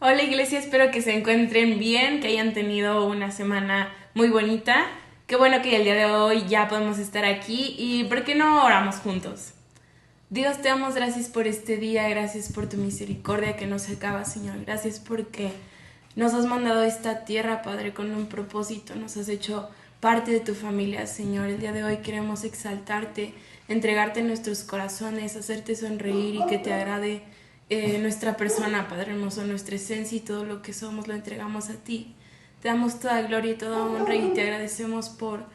Hola iglesia, espero que se encuentren bien, que hayan tenido una semana muy bonita. Qué bueno que el día de hoy ya podemos estar aquí y ¿por qué no oramos juntos? Dios, te damos gracias por este día, gracias por tu misericordia que no se acaba, Señor. Gracias porque nos has mandado a esta tierra, Padre, con un propósito. Nos has hecho parte de tu familia, Señor. El día de hoy queremos exaltarte, entregarte nuestros corazones, hacerte sonreír y que te agrade nuestra persona, Padre hermoso, nuestra esencia y todo lo que somos lo entregamos a ti. Te damos toda gloria y toda honra y te agradecemos por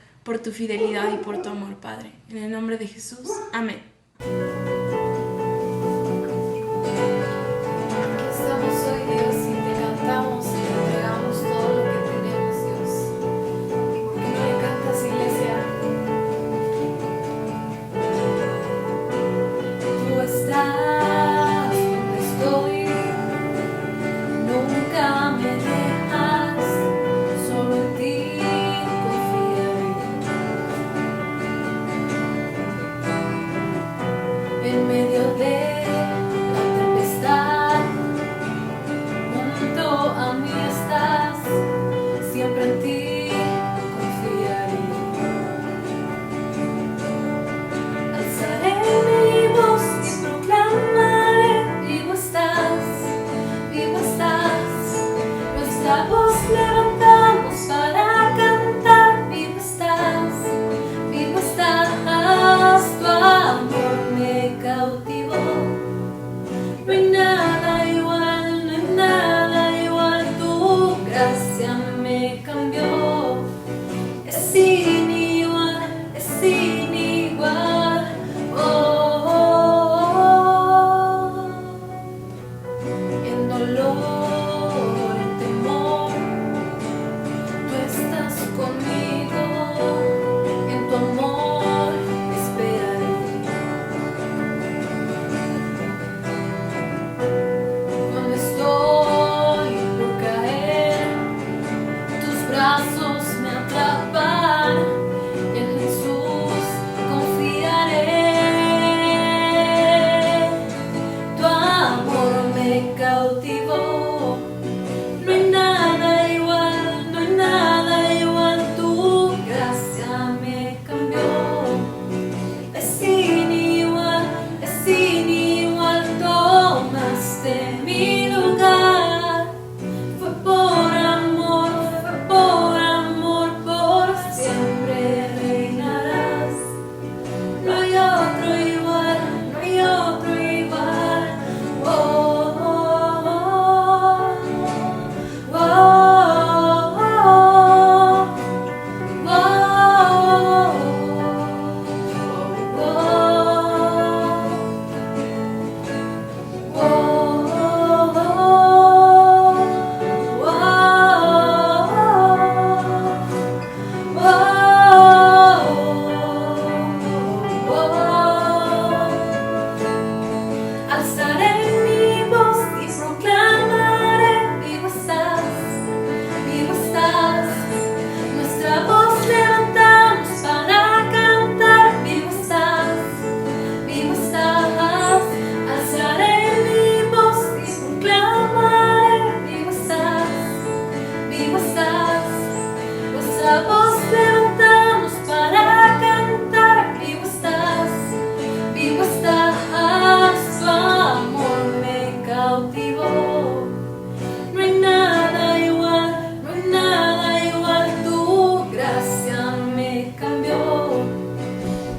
tu fidelidad y por tu amor, Padre. En el nombre de Jesús, amén. Aquí estamos hoy, Dios, y te cantamos y te entregamos todo lo que tenemos, Dios. ¿Por qué no le cantas, iglesia? Tú estás donde estoy, nunca me dejas, solo en ti confiaré. En medio de la tempestad, junto a mí estás, siempre en ti confiaré. Alzaré mi voz y proclamaré: vivo estás, vivo estás. Nuestra voz levantamos para cantar: vivo estás, vivo estás. Tu amor me cautivó. No hay nada igual, no hay nada igual. Tu gracia me cambió. Es inigual, es inigual. Oh, oh, oh. En dolor, en temor, tú estás conmigo. En tu amor esperaré. Cuando estoy por caer, tus brazos me atrapan y en Jesús confiaré. Tu amor me cautivó. No hay nada igual, no hay nada igual. Tu gracia me cambió. Es inigual, es inigual. Tomaste mi lugar. Fue por amor, por siempre reinarás. No hay otro igual, no hay otro igual. Oh, oh, oh, oh, oh, oh, alzaré mi voz y proclamaré: vivo estás, vivo estás. Nuestra voz levantamos para cantar: vivo estás, vivo estás. Alzaré mi voz y proclamaré: vivo estás, vivo estás. Nuestra voz levantamos para cantar: vivo estás, vivo estás. Tu amor me cautivó. No hay nada igual, no hay nada igual. Tu gracia me cambió.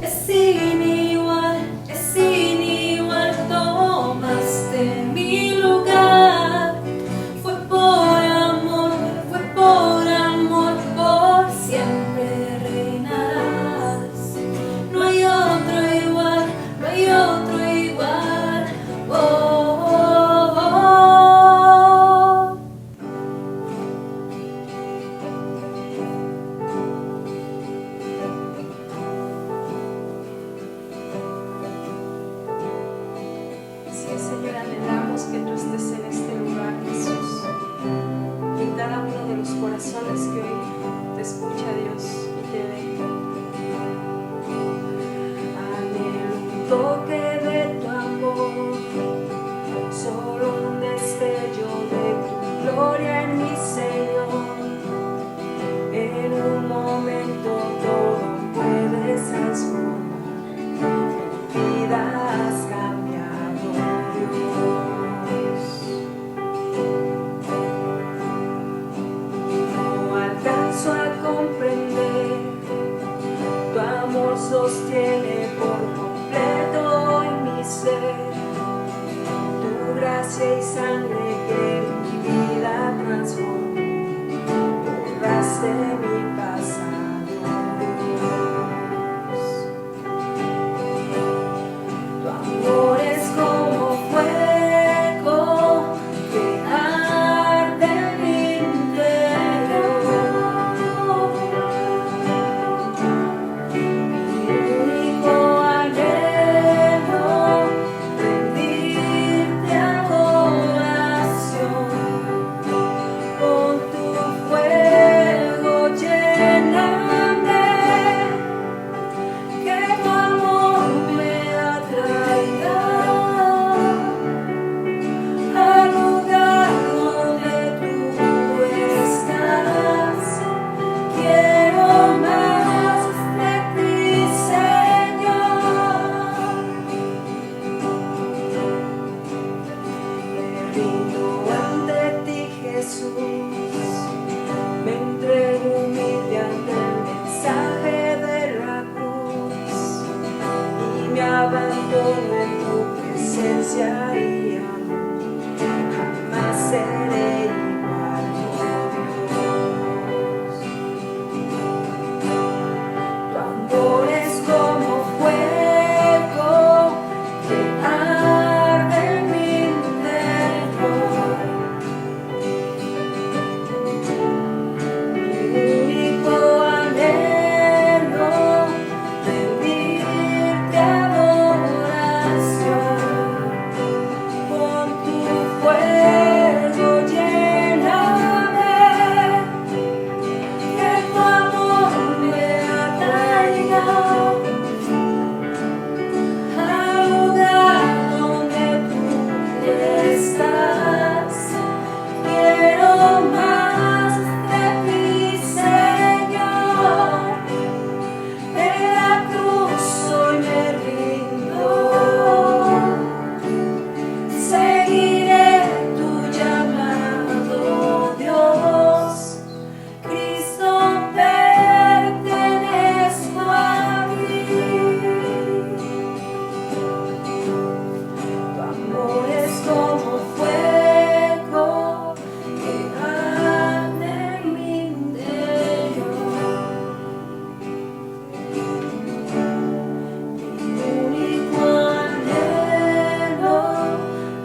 Es inigual, es inigual. Tomaste mi lugar. Fue por amor, por siempre reinarás. No hay otro igual, no hay otro igual. Oh, oh, oh. Sí, Señor, anhelamos que tú estés en este lugar, Jesús, en cada uno de los corazones que hoy te escucha, Dios, y te ve. Anhelo un toque de tu amor, solo un destello de tu de mi pasado, Dios. Tu amor es como fuego que arde en mi interior. Mi único anhelo, rendirte adoración. Con tu fuego lléname, que tu amor me atraiga al lugar donde tú estás. Quiero más de ti, Señor. Me rindo ante ti, Jesús. Me entrego humilde ante el mensaje de la cruz y me abandono en tu presencia y amor. Jamás seré igual, oh Dios. Tu amor es como fuego que arde en mi interior. Mi único anhelo, rendirte adoración. Con tu fuego lléname, que tu amor me atraiga al lugar donde tú estás. Quiero más de ti, Señor. En la cruz hoy me rindo. Seguiré tu llamado, Dios. Cristo, pertenezco a ti. Tu amor es como fuego que arde en mi interior. Mi único anhelo,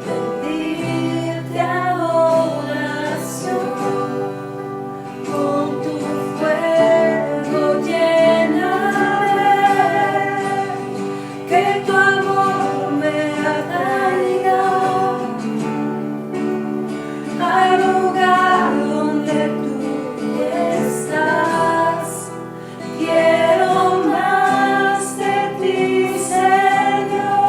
rendirte adoración. Con tu fuego lléname, que tu amor me atraiga al lugar donde tú estás. Quiero más de ti, Señor.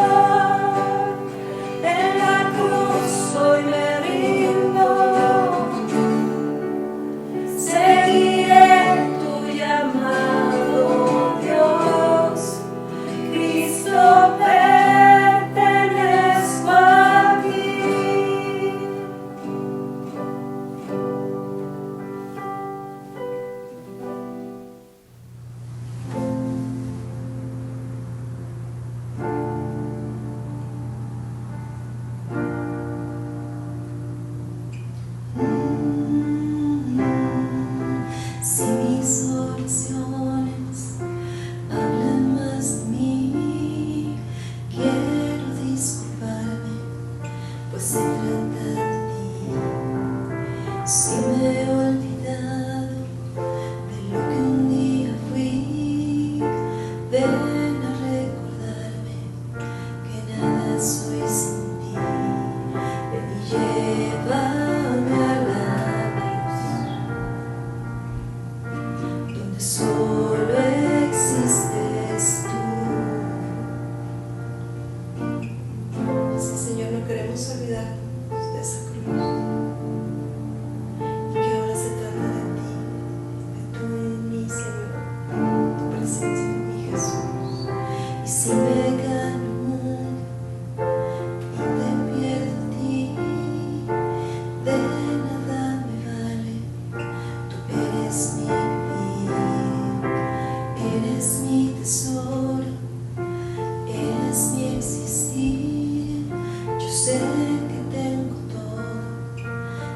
En la cruz hoy me rindo. Seguiré tu llamado, Dios. Cristo, pertenezco a ti. Si mis oraciones hablan más de mí, quiero disculparme, pues se trata de ti. Si me he olvidado de lo que un día fui, ven a recordarme que nada soy sin ti. Ven y llévame a la cruz, donde solo existes tú. Sí, Señor, no queremos olvidarnos de esa cruz, y que ahora se trata de ti, de tú en mí, Señor, tu presencia en mí, Jesús. Y si me gano el mundo y te pierdo a ti, de nada me vale. Tú eres mi vivir, eres mi tesoro, eres mi existir. Yo sé que tengo todo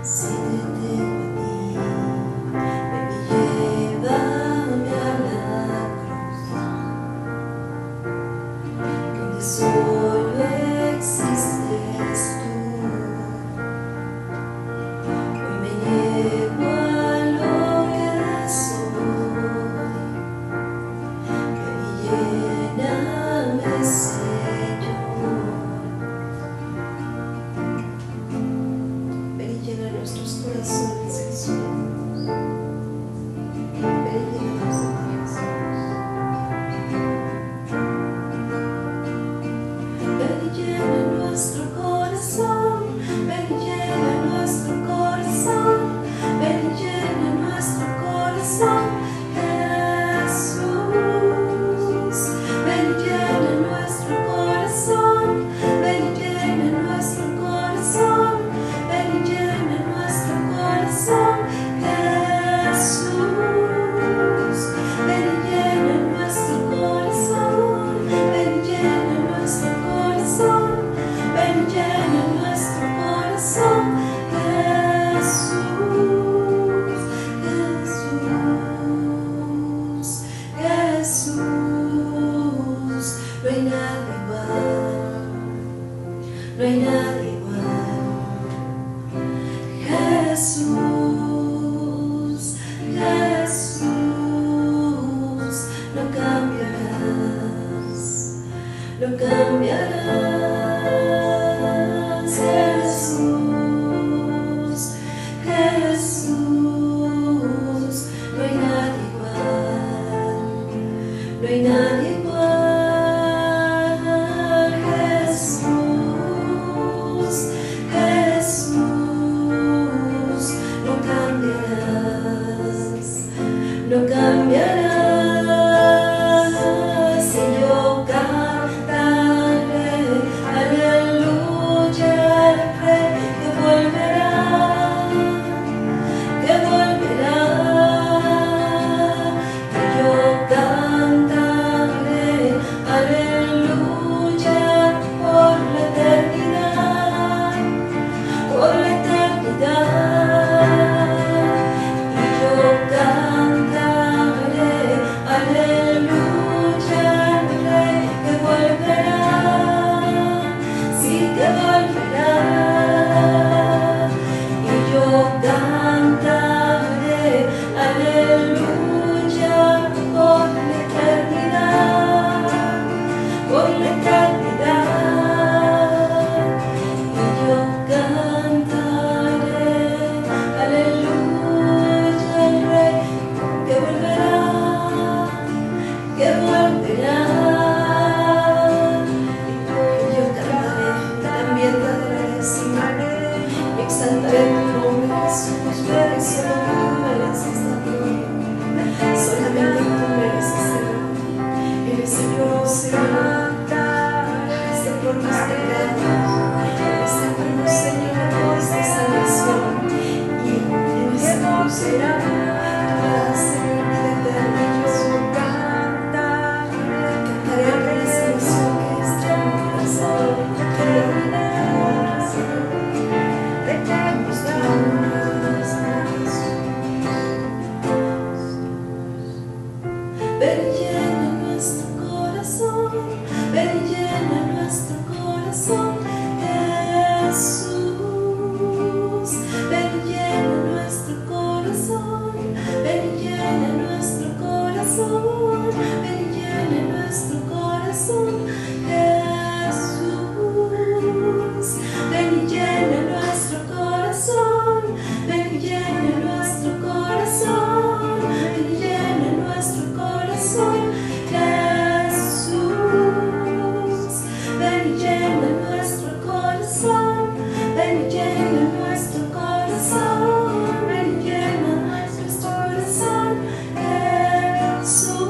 si te tengo a ti. Ven y corazones, Jesús. Ven y llénanos de ti, Jesús. Ven y llena nuestro corazón, ven y llena nuestro corazón, ven y llena nuestro corazón, Jesús. Ven y llena nuestro corazón, ven y llena nuestro corazón, ven y llena nuestro corazón, Jesús. Ven y llena nuestro corazón, ven y llena nuestro corazón, ven y llena nuestro corazón, Jesús, Jesús, Jesús. No hay nada igual, no hay nada igual, Jesús, Jesús. No cambiarás, no cambiarás, Jesús, Jesús. No hay nadie igual, no hay nadie igual, Jesús, Jesús. No cambiarás, no cambiarás. Si yo cantaré, aleluya, al Rey que volverá, que volverá. Y yo cantaré, aleluya, por la eternidad, por la eternidad. Y yo cantaré, aleluya, al Rey que volverá, sí que volverá. Y yo cantaré, aleluya, por la eternidad, por la eternidad. Y yo cantaré, aleluya, al Rey que volverá, que volverá. Y yo cantaré, también te adoraré, Señor, y exaltaré tu nombre, Jesús, porque solo tú mereces la gloria, solamente tú mereces el honor. Eres el Dios, Señor, este por mis pecados, este por los Señor, esta salvación, y en esa cruz, Señor, tú me das, Señor, vida eterna, Jesús. Cantaré la salvación que es tu corazón, ven y llena nuestro corazón, ven y llena nuestro corazón, Jesús. Ven y llena nuestro corazón, ven y llena nuestro corazón, ven y llena nuestro corazón, Jesús. Ven y llena nuestro corazón, ven y llena nuestro corazón, ven y llena nuestro corazón, Jesús. Ven y llena nuestro corazón, ven y llena nuestro corazón, ven y llena nuestro corazón, Jesús.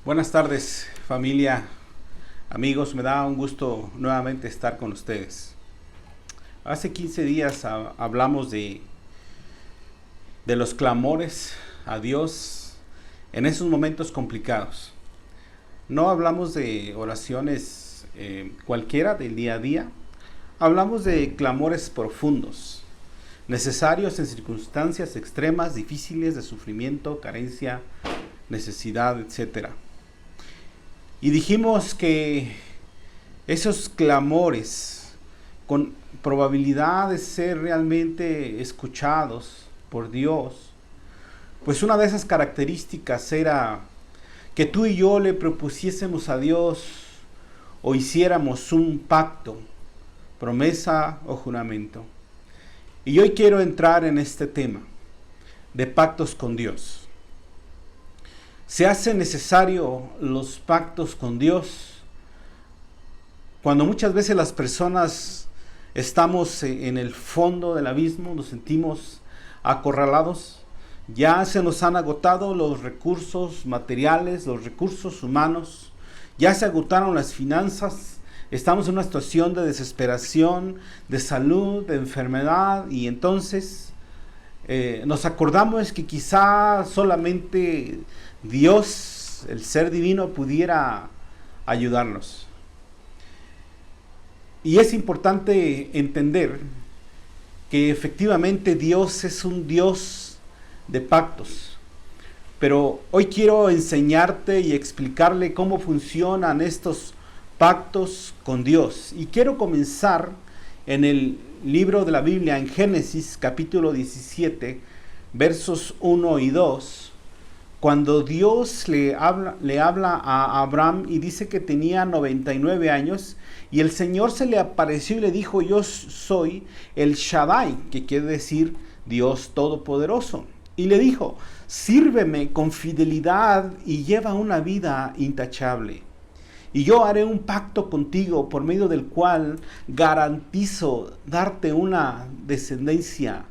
Buenas tardes, familia, amigos, me da un gusto nuevamente estar con ustedes. Hace 15 días hablamos de los clamores a Dios en esos momentos complicados. No hablamos de oraciones cualquiera del día a día, hablamos de clamores profundos, necesarios en circunstancias extremas, difíciles, de sufrimiento, carencia, necesidad, etc. Y dijimos que esos clamores, con probabilidad de ser realmente escuchados por Dios, pues una de esas características era que tú y yo le propusiésemos a Dios o hiciéramos un pacto, promesa o juramento. Y hoy quiero entrar en este tema de pactos con Dios. Se hacen necesarios los pactos con Dios cuando muchas veces las personas estamos en el fondo del abismo, nos sentimos acorralados, ya se nos han agotado los recursos materiales, los recursos humanos, ya se agotaron las finanzas, estamos en una situación de desesperación, de salud, de enfermedad, y entonces nos acordamos que quizá solamente Dios, el ser divino, pudiera ayudarnos. Y es importante entender que efectivamente Dios es un Dios de pactos. Pero hoy quiero enseñarte y explicarle cómo funcionan estos pactos con Dios. Y quiero comenzar en el libro de la Biblia, en Génesis capítulo 17, versos 1 y 2. Cuando Dios le habla a Abraham y dice que tenía 99 años y el Señor se le apareció y le dijo: yo soy el Shaddai, que quiere decir Dios Todopoderoso. Y le dijo: sírveme con fidelidad y lleva una vida intachable. Y yo haré un pacto contigo por medio del cual garantizo darte una descendencia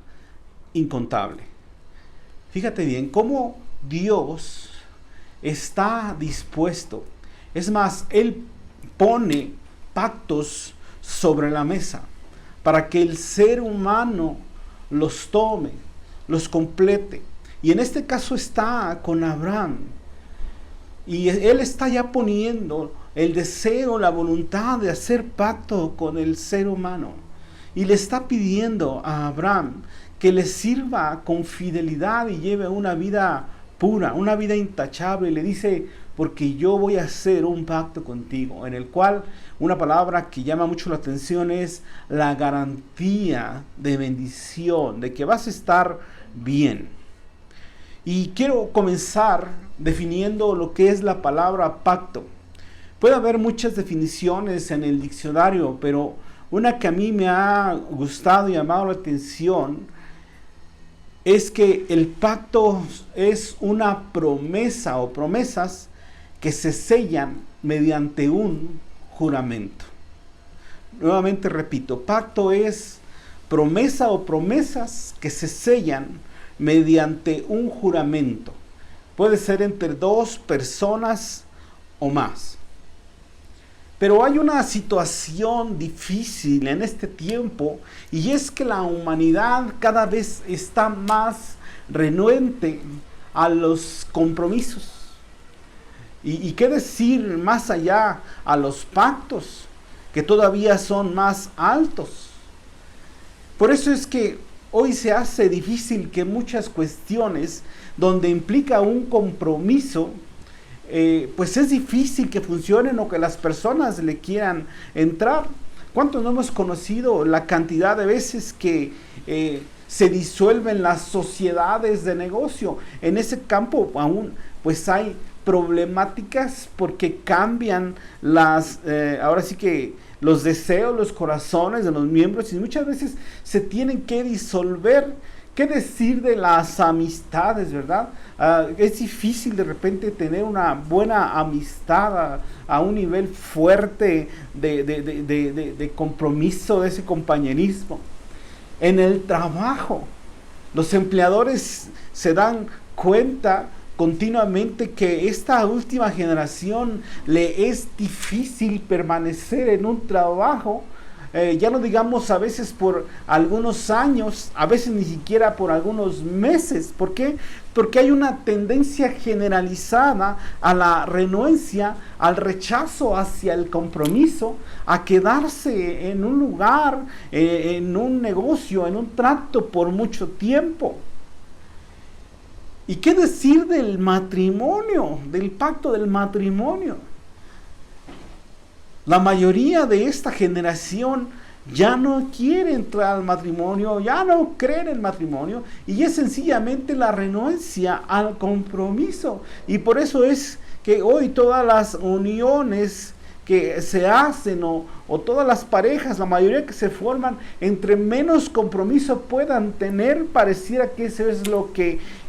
incontable. Fíjate bien cómo Dios está dispuesto. Es más, Él pone pactos sobre la mesa para que el ser humano los tome, los complete. Y en este caso está con Abraham. Y Él está ya poniendo el deseo, la voluntad de hacer pacto con el ser humano. Y le está pidiendo a Abraham que le sirva con fidelidad y lleve una vida pura, una vida intachable. Y le dice: porque yo voy a hacer un pacto contigo, en el cual una palabra que llama mucho la atención es la garantía de bendición, de que vas a estar bien. Y quiero comenzar definiendo lo que es la palabra pacto. Puede haber muchas definiciones en el diccionario, pero una que a mí me ha gustado y llamado la atención es que el pacto es una promesa o promesas que se sellan mediante un juramento. Nuevamente repito, pacto es promesa o promesas que se sellan mediante un juramento. Puede ser entre dos personas o más. Pero hay una situación difícil en este tiempo, y es que la humanidad cada vez está más renuente a los compromisos. Y qué decir más allá, a los pactos, que todavía son más altos. Por eso es que hoy se hace difícil que muchas cuestiones donde implica un compromiso, pues es difícil que funcionen o que las personas le quieran entrar. ¿Cuántos no hemos conocido la cantidad de veces que se disuelven las sociedades de negocio? En ese campo aún pues hay problemáticas porque cambian ahora sí que los deseos, los corazones de los miembros, y muchas veces se tienen que disolver. ¿Qué decir de las amistades, verdad? Es difícil de repente tener una buena amistad a un nivel fuerte de compromiso, de ese compañerismo. En el trabajo, los empleadores se dan cuenta continuamente que esta última generación le es difícil permanecer en un trabajo, ya no digamos a veces por algunos años, a veces ni siquiera por algunos meses. ¿Por qué? Porque hay una tendencia generalizada a la renuencia, al rechazo hacia el compromiso, a quedarse en un lugar, en un negocio, en un trato por mucho tiempo. ¿Y qué decir del matrimonio, del pacto del matrimonio? La mayoría de esta generación ya no quiere entrar al matrimonio, ya no cree en el matrimonio, y es sencillamente la renuencia al compromiso. Y por eso es que hoy todas las uniones que se hacen o todas las parejas, la mayoría que se forman, entre menos compromiso puedan tener, pareciera que ese es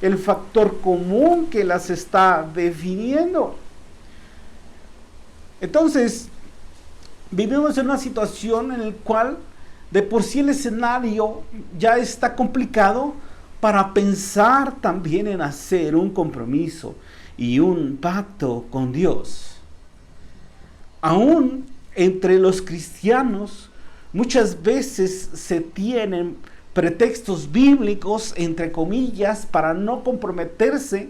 el factor común que las está definiendo. Entonces, vivimos en una situación en la cual de por sí el escenario ya está complicado para pensar también en hacer un compromiso y un pacto con Dios. Aún entre los cristianos muchas veces se tienen pretextos bíblicos, entre comillas, para no comprometerse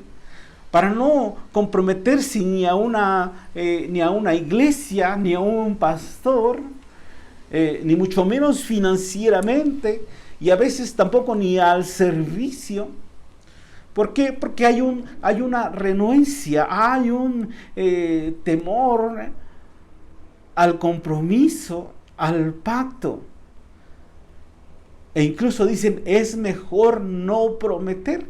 ni a una iglesia, ni a un pastor, ni mucho menos financieramente, y a veces tampoco ni al servicio. ¿Por qué? Porque hay una renuencia, hay un temor al compromiso, al pacto. E incluso dicen, es mejor no prometer.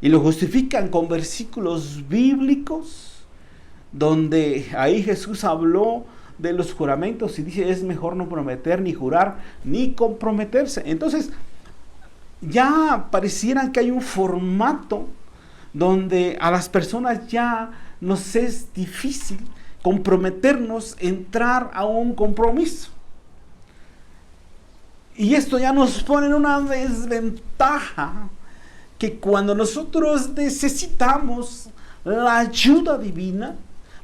Y lo justifican con versículos bíblicos, donde ahí Jesús habló de los juramentos y dice, es mejor no prometer, ni jurar, ni comprometerse. Entonces, ya pareciera que hay un formato donde a las personas ya nos es difícil comprometernos, entrar a un compromiso. Y esto ya nos pone en una desventaja, que cuando nosotros necesitamos la ayuda divina,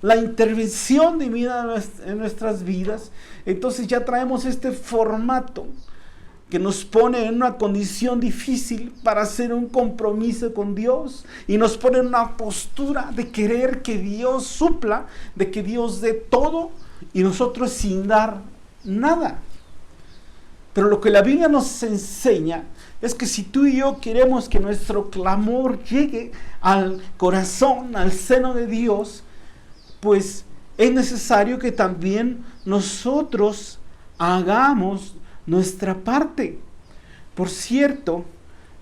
la intervención divina en nuestras vidas, entonces ya traemos este formato que nos pone en una condición difícil para hacer un compromiso con Dios, y nos pone en una postura de querer que Dios supla, de que Dios dé todo y nosotros sin dar nada. Pero lo que la Biblia nos enseña es que si tú y yo queremos que nuestro clamor llegue al corazón, al seno de Dios, pues es necesario que también nosotros hagamos nuestra parte. Por cierto,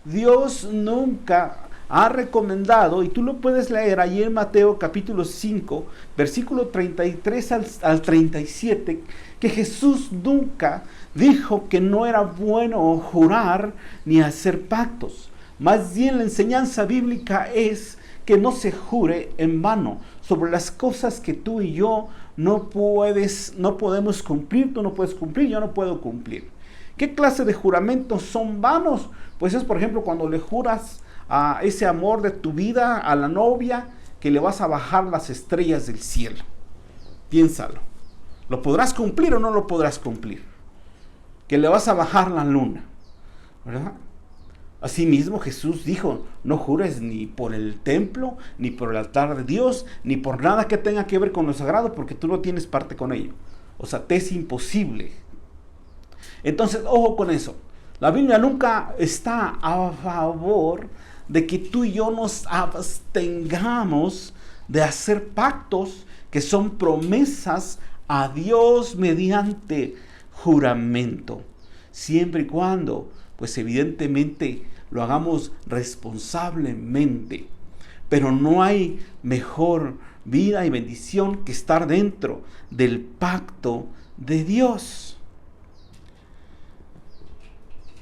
Dios nunca ha recomendado, y tú lo puedes leer ahí en Mateo capítulo 5, versículo 33 al 37, que Jesús nunca dijo que no era bueno jurar ni hacer pactos. Más bien la enseñanza bíblica es que no se jure en vano sobre las cosas que tú y yo no podemos cumplir. Tú no puedes cumplir, yo no puedo cumplir. ¿Qué clase de juramentos son vanos? Pues es, por ejemplo, cuando le juras a ese amor de tu vida, a la novia, que le vas a bajar las estrellas del cielo. Piénsalo. ¿Lo podrás cumplir o no lo podrás cumplir? Que le vas a bajar la luna, ¿verdad? Asimismo Jesús dijo, no jures ni por el templo, ni por el altar de Dios, ni por nada que tenga que ver con lo sagrado, porque tú no tienes parte con ello. O sea, te es imposible. Entonces, ojo con eso. La Biblia nunca está a favor de que tú y yo nos abstengamos de hacer pactos que son promesas a Dios mediante juramento, siempre y cuando, pues evidentemente, lo hagamos responsablemente. Pero no hay mejor vida y bendición que estar dentro del pacto de Dios.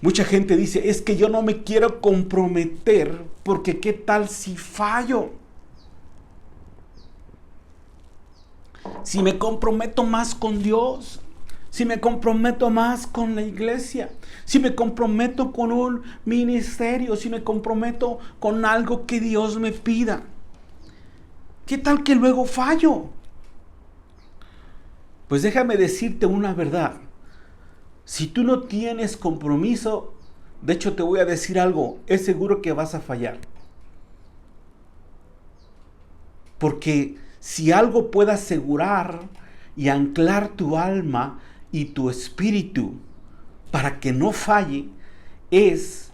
Mucha gente dice, es que yo no me quiero comprometer porque ¿qué tal si fallo? Si me comprometo más con Dios, si me comprometo más con la iglesia, si me comprometo con un ministerio, si me comprometo con algo que Dios me pida, ¿qué tal que luego fallo? Pues déjame decirte una verdad. Si tú no tienes compromiso, de hecho te voy a decir algo, es seguro que vas a fallar. Porque si algo puede asegurar y anclar tu alma y tu espíritu para que no falle, es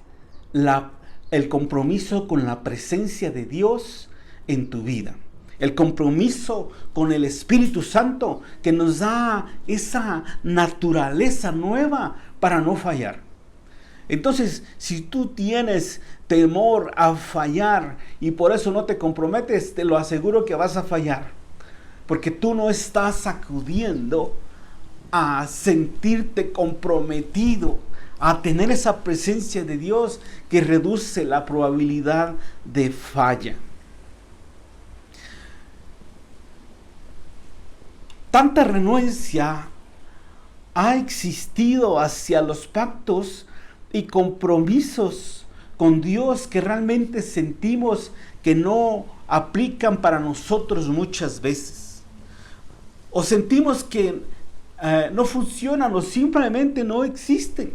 el compromiso con la presencia de Dios en tu vida. El compromiso con el Espíritu Santo que nos da esa naturaleza nueva para no fallar. Entonces, si tú tienes temor a fallar y por eso no te comprometes, te lo aseguro que vas a fallar. Porque tú no estás acudiendo a sentirte comprometido, a tener esa presencia de Dios que reduce la probabilidad de falla. Tanta renuencia ha existido hacia los pactos y compromisos con Dios que realmente sentimos que no aplican para nosotros muchas veces. O sentimos que no funcionan o simplemente no existen.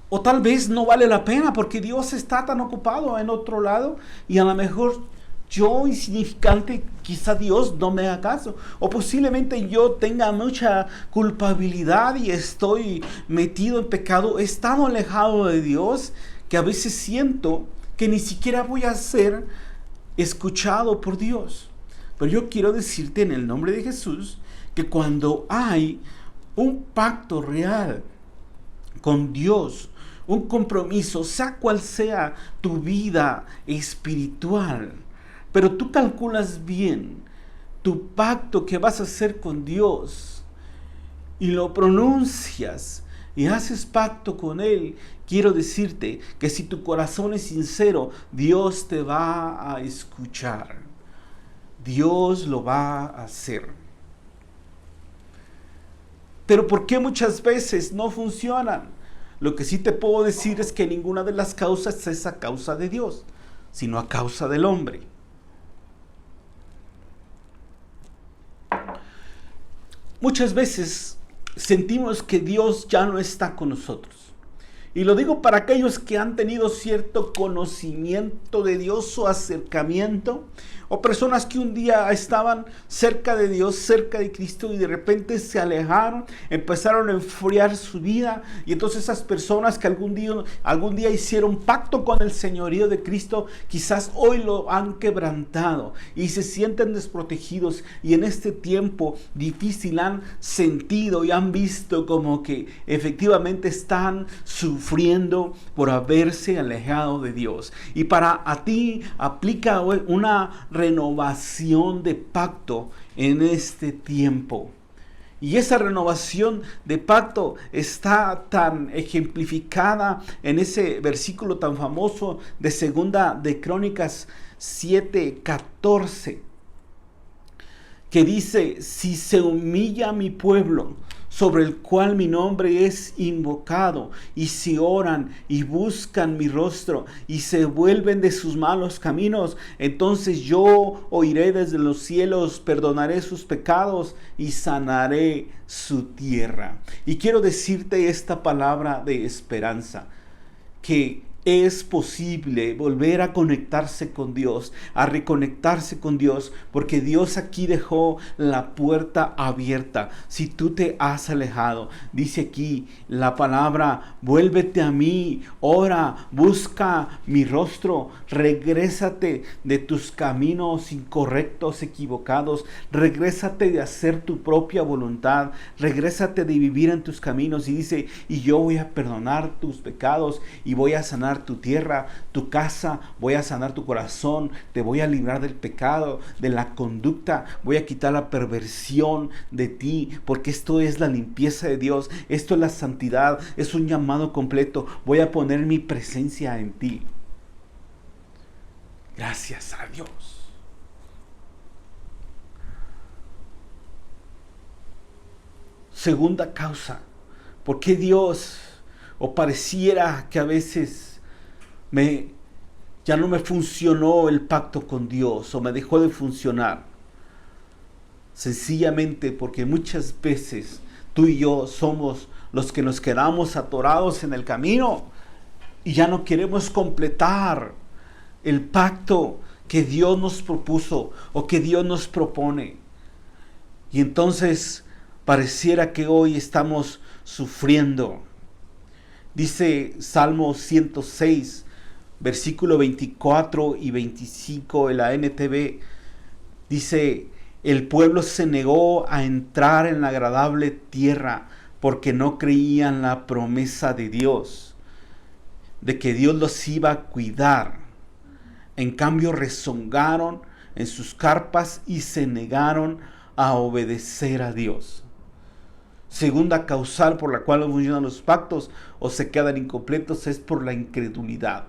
O tal vez no vale la pena porque Dios está tan ocupado en otro lado y a lo mejor yo insignificante, quizá Dios no me haga caso. O posiblemente yo tenga mucha culpabilidad y estoy metido en pecado. He estado alejado de Dios que a veces siento que ni siquiera voy a ser escuchado por Dios. Pero yo quiero decirte en el nombre de Jesús que cuando hay un pacto real con Dios, un compromiso, sea cual sea tu vida espiritual, pero tú calculas bien tu pacto que vas a hacer con Dios y lo pronuncias y haces pacto con Él, quiero decirte que si tu corazón es sincero, Dios te va a escuchar. Dios lo va a hacer. Pero ¿por qué muchas veces no funcionan? Lo que sí te puedo decir es que ninguna de las causas es a causa de Dios, sino a causa del hombre. Muchas veces sentimos que Dios ya no está con nosotros. Y lo digo para aquellos que han tenido cierto conocimiento de Dios o acercamiento, o personas que un día estaban cerca de Dios, cerca de Cristo y de repente se alejaron, empezaron a enfriar su vida, y entonces esas personas que algún día hicieron pacto con el señorío de Cristo, quizás hoy lo han quebrantado y se sienten desprotegidos, y en este tiempo difícil han sentido y han visto como que efectivamente están sufriendo por haberse alejado de Dios. Y para a ti aplica una renovación de pacto en este tiempo. Y esa renovación de pacto está tan ejemplificada en ese versículo tan famoso de Segunda de Crónicas 7:14, que dice: si se humilla mi pueblo, sobre el cual mi nombre es invocado, y si oran y buscan mi rostro y se vuelven de sus malos caminos, entonces yo oiré desde los cielos, perdonaré sus pecados y sanaré su tierra. Y quiero decirte esta palabra de esperanza, que es posible volver a conectarse con Dios, a reconectarse con Dios, porque Dios aquí dejó la puerta abierta. Si tú te has alejado, dice aquí la palabra, vuélvete a mí, ora, busca mi rostro, regrésate de tus caminos incorrectos, equivocados, regrésate de hacer tu propia voluntad, regrésate de vivir en tus caminos, y dice, y yo voy a perdonar tus pecados y voy a sanar tu tierra, tu casa, voy a sanar tu corazón, te voy a librar del pecado, de la conducta, voy a quitar la perversión de ti, porque esto es la limpieza de Dios, esto es la santidad, es un llamado completo, voy a poner mi presencia en ti. Gracias a Dios. Segunda causa, ¿por qué Dios, o pareciera que a veces ya no me funcionó el pacto con Dios, o me dejó de funcionar? Sencillamente porque muchas veces tú y yo somos los que nos quedamos atorados en el camino y ya no queremos completar el pacto que Dios nos propuso o que Dios nos propone. Y entonces pareciera que hoy estamos sufriendo. Dice Salmo 106, versículo 24 y 25 en la NTV, dice, el pueblo se negó a entrar en la agradable tierra porque no creían la promesa de Dios, de que Dios los iba a cuidar. En cambio rezongaron en sus carpas y se negaron a obedecer a Dios. Segunda causal por la cual no funcionan los pactos o se quedan incompletos es por la incredulidad.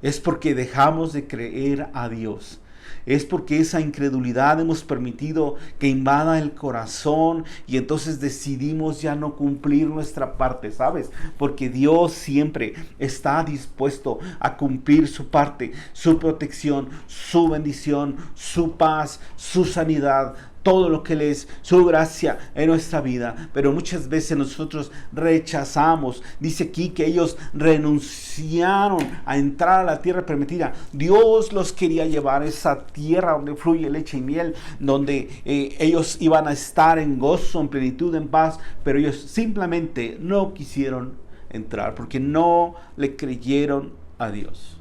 Es porque dejamos de creer a Dios. Es porque esa incredulidad hemos permitido que invada el corazón y entonces decidimos ya no cumplir nuestra parte, ¿sabes? Porque Dios siempre está dispuesto a cumplir su parte, su protección, su bendición, su paz, su sanidad, todo lo que Él es, su gracia en nuestra vida. Pero muchas veces nosotros rechazamos. Dice aquí que ellos renunciaron a entrar a la tierra prometida. Dios los quería llevar a esa tierra donde fluye leche y miel, donde ellos iban a estar en gozo, en plenitud, en paz, pero ellos simplemente no quisieron entrar porque no le creyeron a Dios.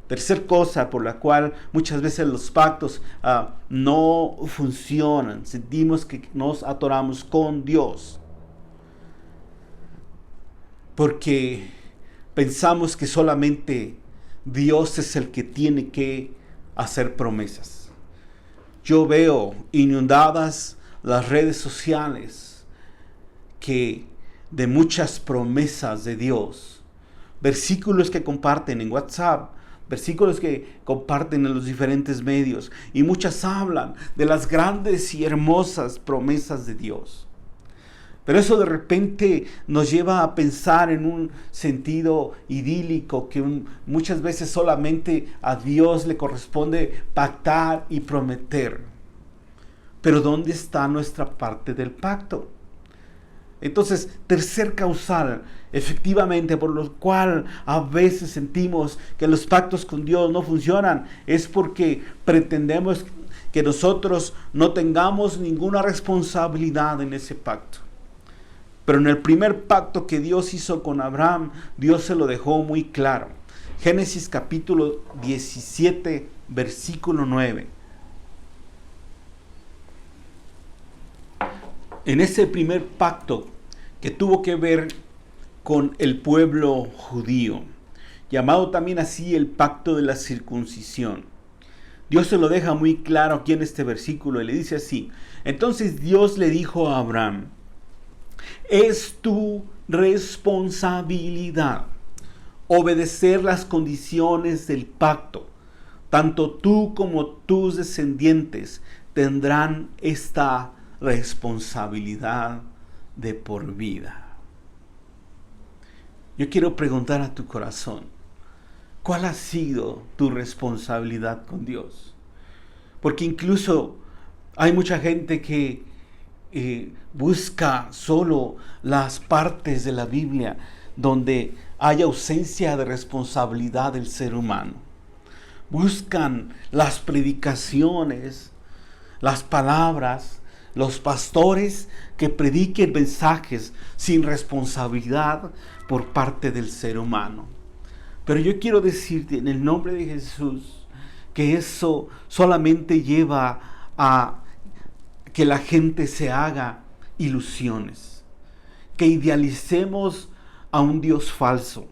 Tercer cosa por la cual muchas veces los pactos no funcionan. Sentimos que nos atoramos con Dios. Porque pensamos que solamente Dios es el que tiene que hacer promesas. Yo veo inundadas las redes sociales de muchas promesas de Dios. Versículos que comparten en WhatsApp, versículos que comparten en los diferentes medios, y muchas hablan de las grandes y hermosas promesas de Dios. Pero eso de repente nos lleva a pensar en un sentido idílico, que muchas veces solamente a Dios le corresponde pactar y prometer. Pero ¿dónde está nuestra parte del pacto? Entonces, tercer causal, efectivamente, por lo cual a veces sentimos que los pactos con Dios no funcionan, es porque pretendemos que nosotros no tengamos ninguna responsabilidad en ese pacto. Pero en el primer pacto que Dios hizo con Abraham, Dios se lo dejó muy claro. Génesis capítulo 17, versículo 9. En ese primer pacto que tuvo que ver con el pueblo judío, llamado también así el pacto de la circuncisión, Dios se lo deja muy claro aquí en este versículo y le dice así: entonces Dios le dijo a Abraham, es tu responsabilidad obedecer las condiciones del pacto. Tanto tú como tus descendientes tendrán esta responsabilidad de por vida. Yo quiero preguntar a tu corazón, ¿cuál ha sido tu responsabilidad con Dios? Porque incluso hay mucha gente que busca solo las partes de la Biblia donde hay ausencia de responsabilidad del ser humano. Buscan las predicaciones, las palabras, los pastores que prediquen mensajes sin responsabilidad por parte del ser humano. Pero yo quiero decirte en el nombre de Jesús que eso solamente lleva a que la gente se haga ilusiones, que idealicemos a un Dios falso,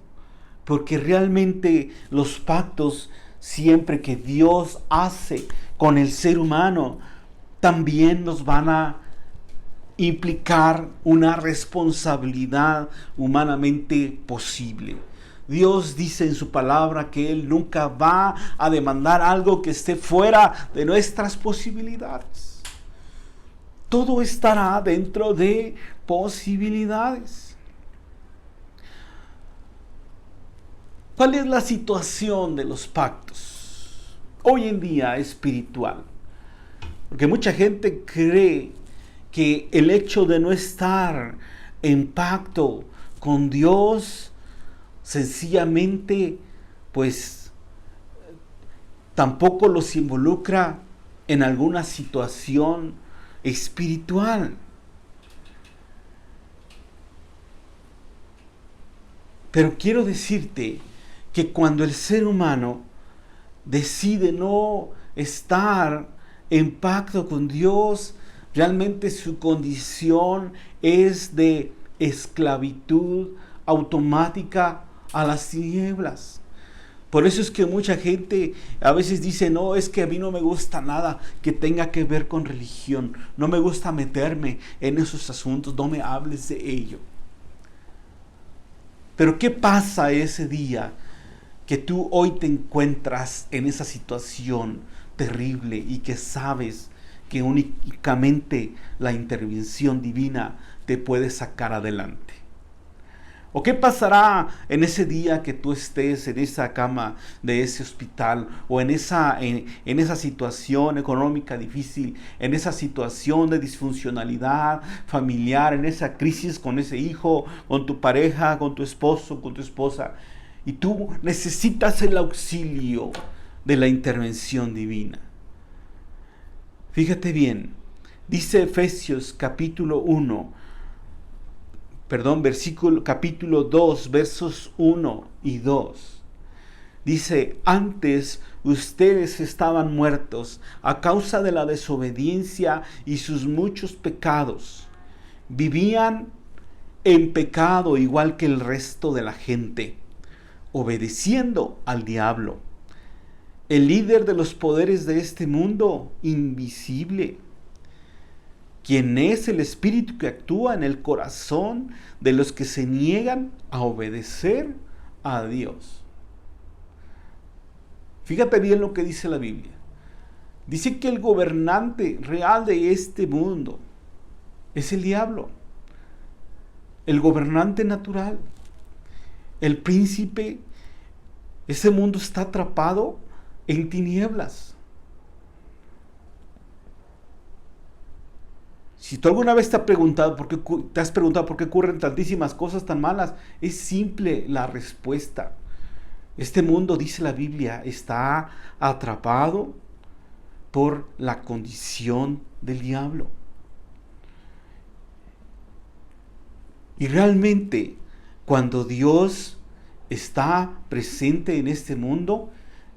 porque realmente los pactos siempre que Dios hace con el ser humano también nos van a implicar una responsabilidad humanamente posible. Dios dice en su palabra que Él nunca va a demandar algo que esté fuera de nuestras posibilidades. Todo estará dentro de posibilidades. ¿Cuál es la situación de los pactos hoy en día espiritual? Porque mucha gente cree que el hecho de no estar en pacto con Dios sencillamente pues tampoco los involucra en alguna situación espiritual. Pero quiero decirte que cuando el ser humano decide no estar en pacto con Dios, realmente su condición es de esclavitud automática a las tinieblas. Por eso es que mucha gente a veces dice, no, es que a mí no me gusta nada que tenga que ver con religión. No me gusta meterme en esos asuntos, no me hables de ello. Pero ¿qué pasa ese día que tú hoy te encuentras en esa situación terrible y que sabes que únicamente la intervención divina te puede sacar adelante? ¿O qué pasará en ese día que tú estés en esa cama de ese hospital o en esa situación económica difícil, en esa situación de disfuncionalidad familiar, en esa crisis con ese hijo, con tu pareja, con tu esposo, con tu esposa, y tú necesitas el auxilio de la intervención divina? Fíjate bien, dice Efesios capítulo 2, versos 1 y 2. Dice, antes ustedes estaban muertos a causa de la desobediencia y sus muchos pecados. Vivían en pecado igual que el resto de la gente, obedeciendo al diablo, el líder de los poderes de este mundo invisible, quien es el espíritu que actúa en el corazón de los que se niegan a obedecer a Dios. Fíjate bien lo que dice la Biblia. Dice que el gobernante real de este mundo es el diablo, el gobernante natural, el príncipe. Ese mundo está atrapado en tinieblas. Si tú alguna vez te has preguntado por qué ocurren tantísimas cosas tan malas, es simple la respuesta. Este mundo, dice la Biblia, está atrapado por la condición del diablo. Y realmente, cuando Dios está presente en este mundo,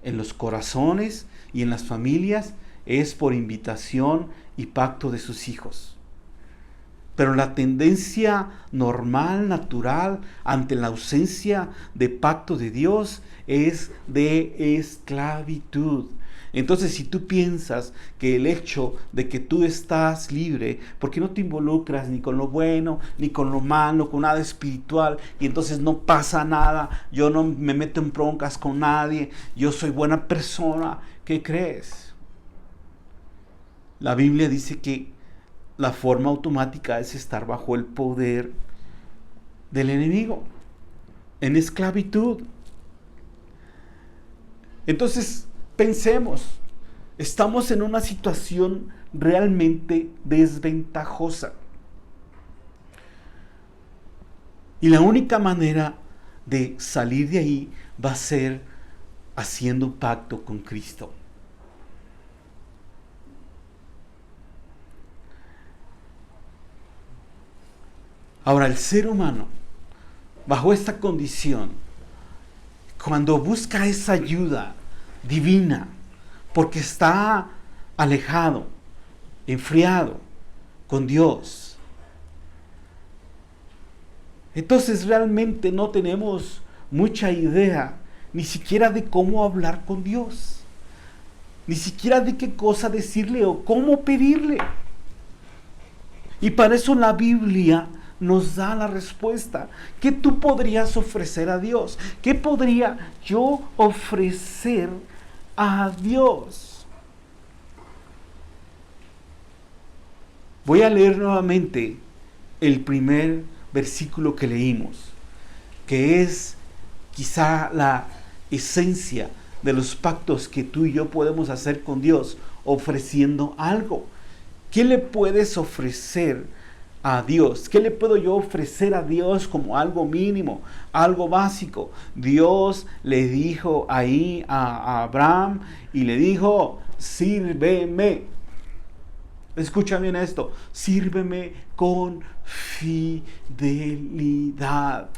en los corazones y en las familias, es por invitación y pacto de sus hijos. Pero la tendencia normal, natural, ante la ausencia de pacto de Dios es de esclavitud. Entonces, si tú piensas que el hecho de que tú estás libre, porque no te involucras ni con lo bueno, ni con lo malo, con nada espiritual, y entonces no pasa nada, yo no me meto en broncas con nadie, yo soy buena persona, ¿qué crees? La Biblia dice que la forma automática es estar bajo el poder del enemigo, en esclavitud. Entonces, pensemos, estamos en una situación realmente desventajosa. Y la única manera de salir de ahí va a ser haciendo un pacto con Cristo. Ahora, el ser humano, bajo esta condición, cuando busca esa ayuda divina, porque está alejado, enfriado con Dios, entonces realmente no tenemos mucha idea ni siquiera de cómo hablar con Dios, ni siquiera de qué cosa decirle o cómo pedirle. Y para eso la Biblia nos da la respuesta. ¿Qué tú podrías ofrecer a Dios? ¿Qué podría yo ofrecer a Dios? Voy a leer nuevamente el primer versículo que leímos, que es quizá la esencia de los pactos que tú y yo podemos hacer con Dios, ofreciendo algo. ¿Qué le puedes ofrecer a Dios? ¿Qué le puedo yo ofrecer a Dios como algo mínimo, algo básico? Dios le dijo ahí a Abraham y le dijo: sírveme. Escucha bien esto: sírveme con fidelidad.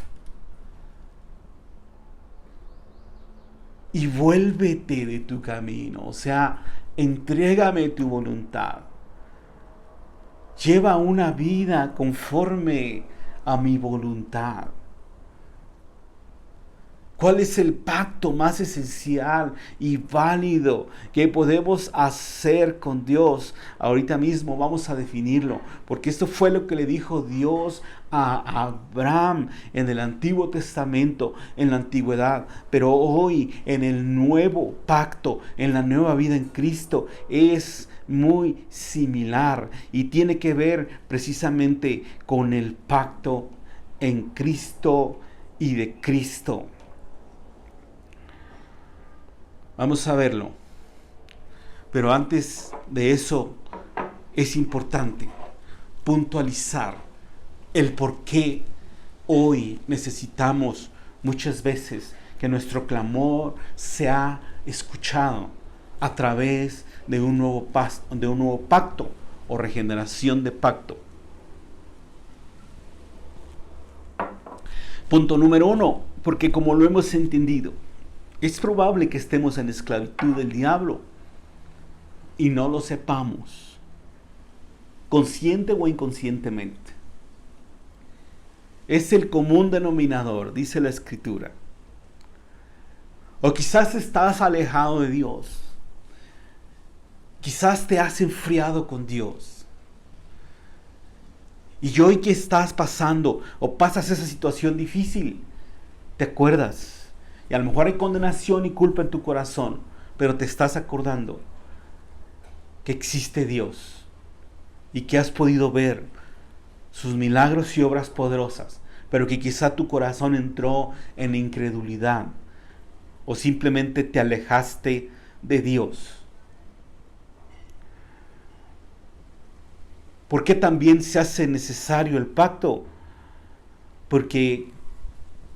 Y vuélvete de tu camino, o sea, entrégame tu voluntad. Lleva una vida conforme a mi voluntad. ¿Cuál es el pacto más esencial y válido que podemos hacer con Dios? Ahorita mismo vamos a definirlo, porque esto fue lo que le dijo Dios a Abraham en el Antiguo Testamento, en la antigüedad. Pero hoy, en el nuevo pacto, en la nueva vida en Cristo, es muy similar y tiene que ver precisamente con el pacto en Cristo y de Cristo. Vamos a verlo. Pero antes de eso, es importante puntualizar el por qué hoy necesitamos muchas veces que nuestro clamor sea escuchado a través de un nuevo pacto o regeneración de pacto. Punto número 1, porque como lo hemos entendido, es probable que estemos en esclavitud del diablo y no lo sepamos, consciente o inconscientemente. Es el común denominador, dice la Escritura. O quizás estás alejado de Dios. Quizás te has enfriado con Dios. Y hoy que estás pasando o pasas esa situación difícil, te acuerdas. Y a lo mejor hay condenación y culpa en tu corazón, pero te estás acordando que existe Dios y que has podido ver sus milagros y obras poderosas, pero que quizá tu corazón entró en incredulidad o simplemente te alejaste de Dios. ¿Por qué también se hace necesario el pacto? Porque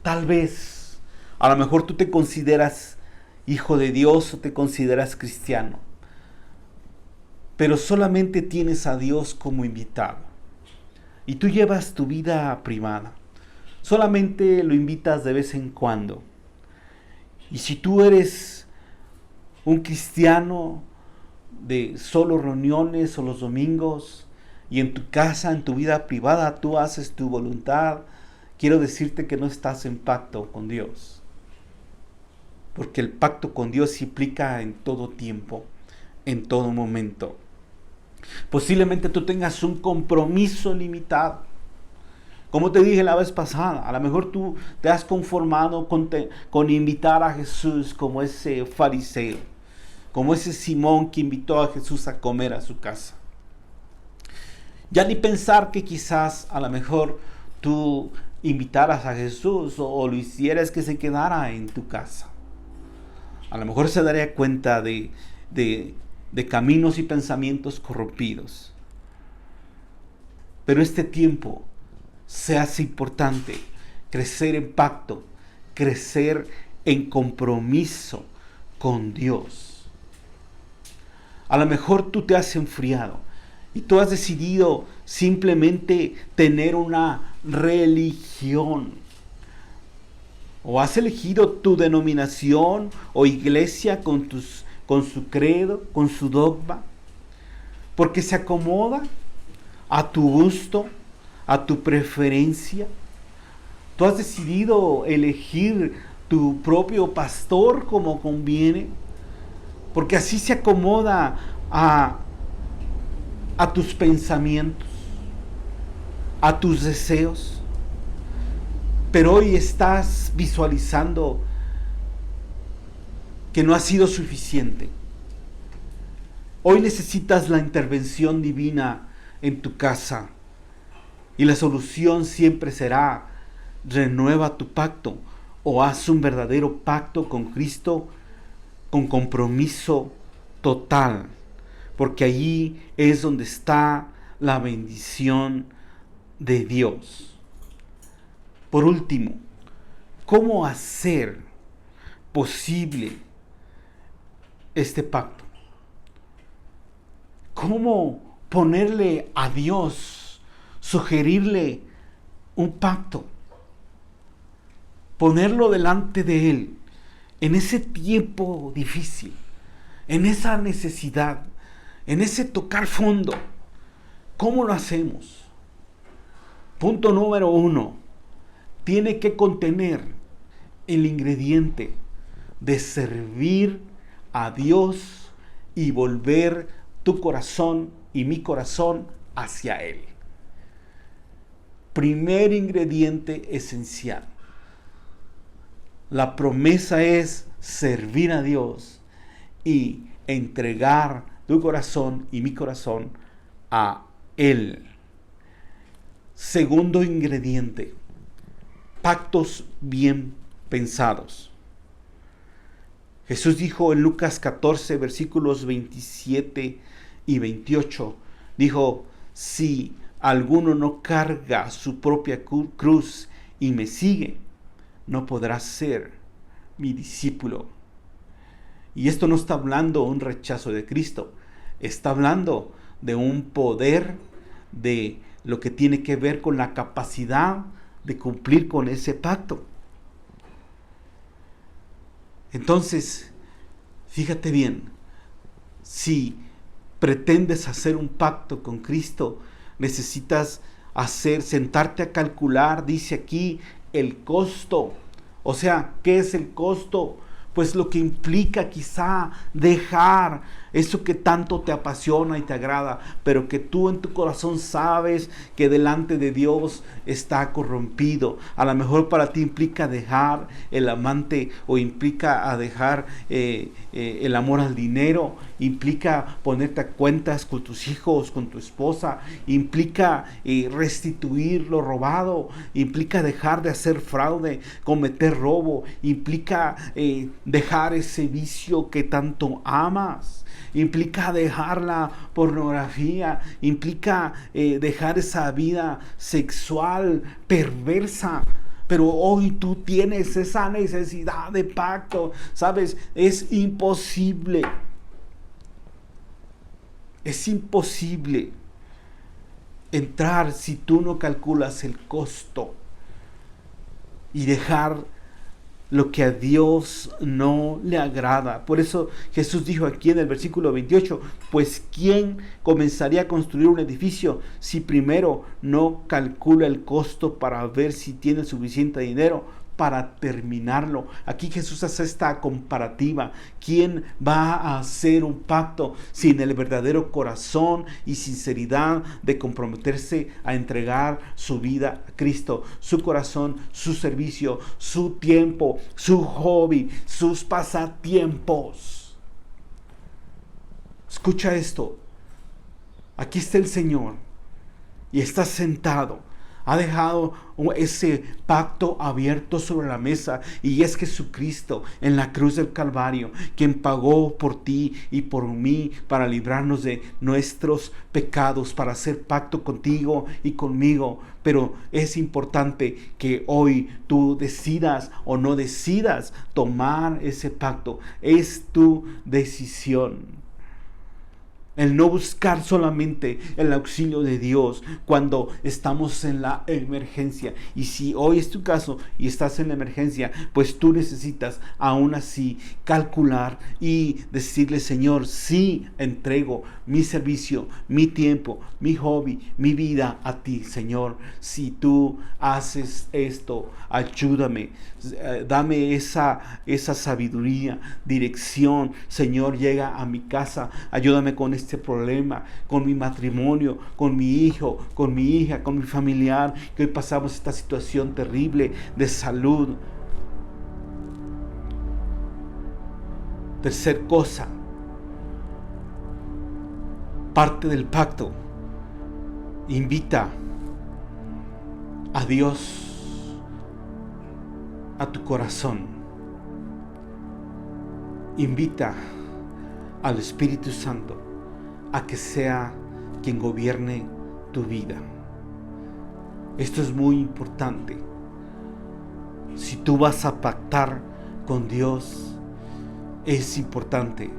tal vez, a lo mejor tú te consideras hijo de Dios o te consideras cristiano, pero solamente tienes a Dios como invitado y tú llevas tu vida privada. Solamente lo invitas de vez en cuando. Y si tú eres un cristiano de solo reuniones o los domingos y en tu casa, en tu vida privada, tú haces tu voluntad, quiero decirte que no estás en pacto con Dios. Porque el pacto con Dios implica en todo tiempo, en todo momento. Posiblemente tú tengas un compromiso limitado. Como te dije la vez pasada, a lo mejor tú te has conformado con invitar a Jesús como ese fariseo, como ese Simón que invitó a Jesús a comer a su casa. Ya ni pensar que quizás a lo mejor tú invitaras a Jesús o lo hicieras que se quedara en tu casa. A lo mejor se daría cuenta de caminos y pensamientos corrompidos. Pero este tiempo se hace importante crecer en pacto, crecer en compromiso con Dios. A lo mejor tú te has enfriado y tú has decidido simplemente tener una religión. O has elegido tu denominación o iglesia con su credo, con su dogma, porque se acomoda a tu gusto, a tu preferencia. Tú has decidido elegir tu propio pastor como conviene, porque así se acomoda a tus pensamientos, a tus deseos. Pero hoy estás visualizando que no ha sido suficiente. Hoy necesitas la intervención divina en tu casa. Y la solución siempre será: renueva tu pacto o haz un verdadero pacto con Cristo con compromiso total. Porque allí es donde está la bendición de Dios. Por último, ¿cómo hacer posible este pacto? ¿Cómo ponerle a Dios, sugerirle un pacto? Ponerlo delante de Él en ese tiempo difícil, en esa necesidad, en ese tocar fondo. ¿Cómo lo hacemos? Punto número 1. Tiene que contener el ingrediente de servir a Dios y volver tu corazón y mi corazón hacia Él. Primer ingrediente esencial. La promesa es servir a Dios y entregar tu corazón y mi corazón a Él. Segundo ingrediente: pactos bien pensados. Jesús dijo en Lucas 14, versículos 27 y 28, dijo: si alguno no carga su propia cruz y me sigue, no podrá ser mi discípulo. Y esto no está hablando de un rechazo de Cristo, está hablando de un poder, de lo que tiene que ver con la capacidad de cumplir con ese pacto. Entonces, fíjate bien, si pretendes hacer un pacto con Cristo, necesitas sentarte a calcular, dice aquí, el costo. O sea, ¿qué es el costo? Pues lo que implica quizá dejar eso que tanto te apasiona y te agrada, pero que tú en tu corazón sabes que delante de Dios está corrompido. A lo mejor para ti implica dejar el amante, o implica dejar el amor al dinero, implica ponerte a cuentas con tus hijos, con tu esposa, implica restituir lo robado, implica dejar de hacer fraude, cometer robo, implica dejar ese vicio que tanto amas, implica dejar la pornografía, implica dejar esa vida sexual perversa. Pero hoy tú tienes esa necesidad de pacto, ¿sabes? Es imposible. Es imposible entrar si tú no calculas el costo y dejar lo que a Dios no le agrada. Por eso Jesús dijo aquí en el versículo 28, pues ¿quién comenzaría a construir un edificio si primero no calcula el costo para ver si tiene suficiente dinero para terminarlo? Aquí Jesús hace esta comparativa. ¿Quién va a hacer un pacto sin el verdadero corazón y sinceridad de comprometerse a entregar su vida a Cristo? Su corazón, su servicio, su tiempo, su hobby, sus pasatiempos. Escucha esto. Aquí está el Señor y está sentado Ha dejado ese pacto abierto sobre la mesa, y es Jesucristo en la cruz del Calvario quien pagó por ti y por mí para librarnos de nuestros pecados, para hacer pacto contigo y conmigo. Pero es importante que hoy tú decidas o no decidas tomar ese pacto. Es tu decisión. El no buscar solamente el auxilio de Dios cuando estamos en la emergencia. Y si hoy es tu caso y estás en la emergencia, pues tú necesitas aún así calcular y decirle: Señor, sí entrego mi servicio, mi tiempo, mi hobby, mi vida a ti, Señor. Si tú haces esto, ayúdame, dame esa sabiduría, dirección. Señor, llega a mi casa, ayúdame con este problema, con mi matrimonio, con mi hijo, con mi hija, con mi familiar, que hoy pasamos esta situación terrible de salud. Tercer cosa, parte del pacto: invita a Dios a tu corazón. Invita al Espíritu Santo a que sea quien gobierne tu vida. Esto es muy importante. Si tú vas a pactar con Dios, es importante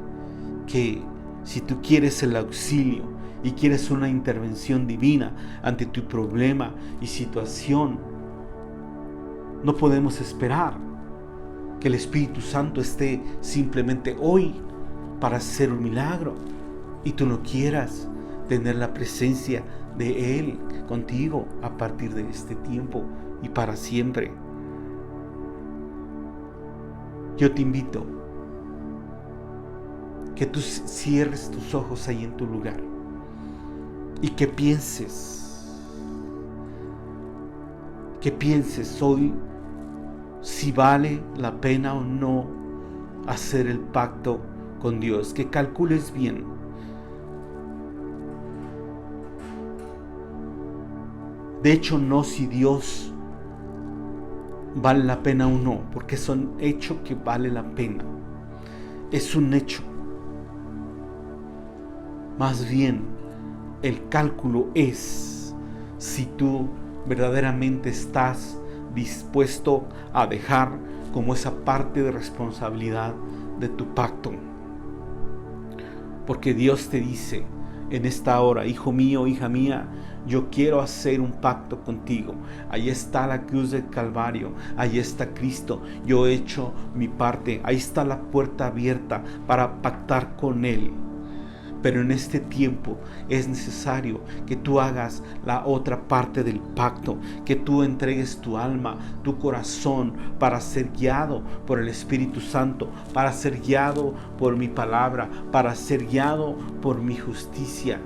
que si tú quieres el auxilio y quieres una intervención divina ante tu problema y situación, no podemos esperar que el Espíritu Santo esté simplemente hoy para hacer un milagro y tú no quieras tener la presencia de Él contigo a partir de este tiempo y para siempre. Yo te invito que tú cierres tus ojos ahí en tu lugar y que pienses hoy si vale la pena o no hacer el pacto con Dios, que calcules bien. De hecho, no si Dios vale la pena o no, porque es un hecho que vale la pena. Es un hecho. Más bien, el cálculo es si tú verdaderamente estás dispuesto a dejar como esa parte de responsabilidad de tu pacto. Porque Dios te dice en esta hora: hijo mío, hija mía, yo quiero hacer un pacto contigo. Ahí está la cruz del Calvario, ahí está Cristo, yo he hecho mi parte, ahí está la puerta abierta para pactar con Él. Pero en este tiempo es necesario que tú hagas la otra parte del pacto, que tú entregues tu alma, tu corazón, para ser guiado por el Espíritu Santo, para ser guiado por mi palabra, para ser guiado por mi justicia.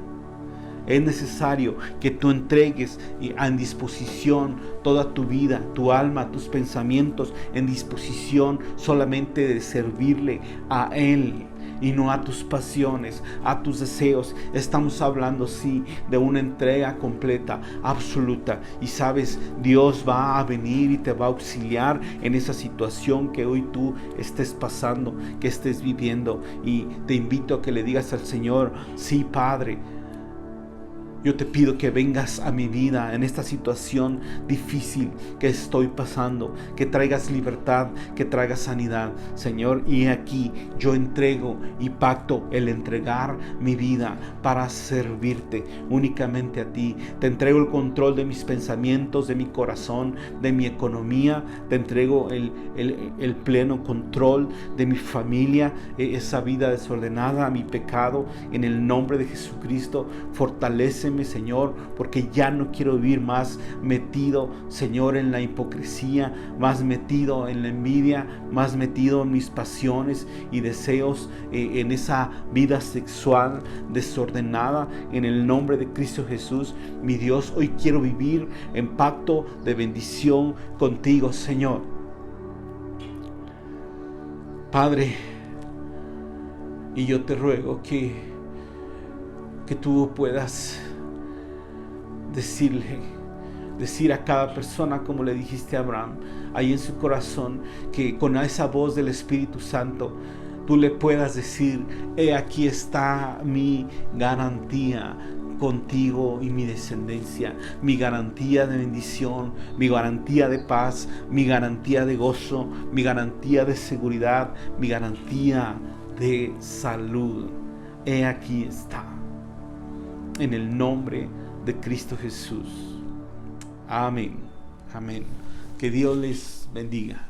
Es necesario que tú entregues en disposición toda tu vida, tu alma, tus pensamientos, en disposición solamente de servirle a Él y no a tus pasiones, a tus deseos. Estamos hablando, sí, de una entrega completa, absoluta. Y sabes, Dios va a venir y te va a auxiliar en esa situación que hoy tú estés pasando, que estés viviendo. Y te invito a que le digas al Señor: sí, Padre, yo te pido que vengas a mi vida en esta situación difícil que estoy pasando, que traigas libertad, que traigas sanidad, Señor. Y aquí yo entrego y pacto el entregar mi vida para servirte únicamente a ti. Te entrego el control de mis pensamientos, de mi corazón, de mi economía. Te entrego el pleno control de mi familia, esa vida desordenada, mi pecado. En el nombre de Jesucristo, fortaléceme, Señor, porque ya no quiero vivir más metido, Señor, en la hipocresía, más metido en la envidia, más metido en mis pasiones y deseos, en esa vida sexual desordenada. En el nombre de Cristo Jesús, mi Dios, hoy quiero vivir en pacto de bendición contigo, Señor. Padre, y yo te ruego que tú puedas decirle decir a cada persona, como le dijiste a Abraham, ahí en su corazón, que con esa voz del Espíritu Santo tú le puedas decir: he aquí está mi garantía contigo y mi descendencia, mi garantía de bendición, mi garantía de paz, mi garantía de gozo, mi garantía de seguridad, mi garantía de salud. He aquí está, en el nombre de Cristo Jesús. Amén. Amén. Que Dios les bendiga.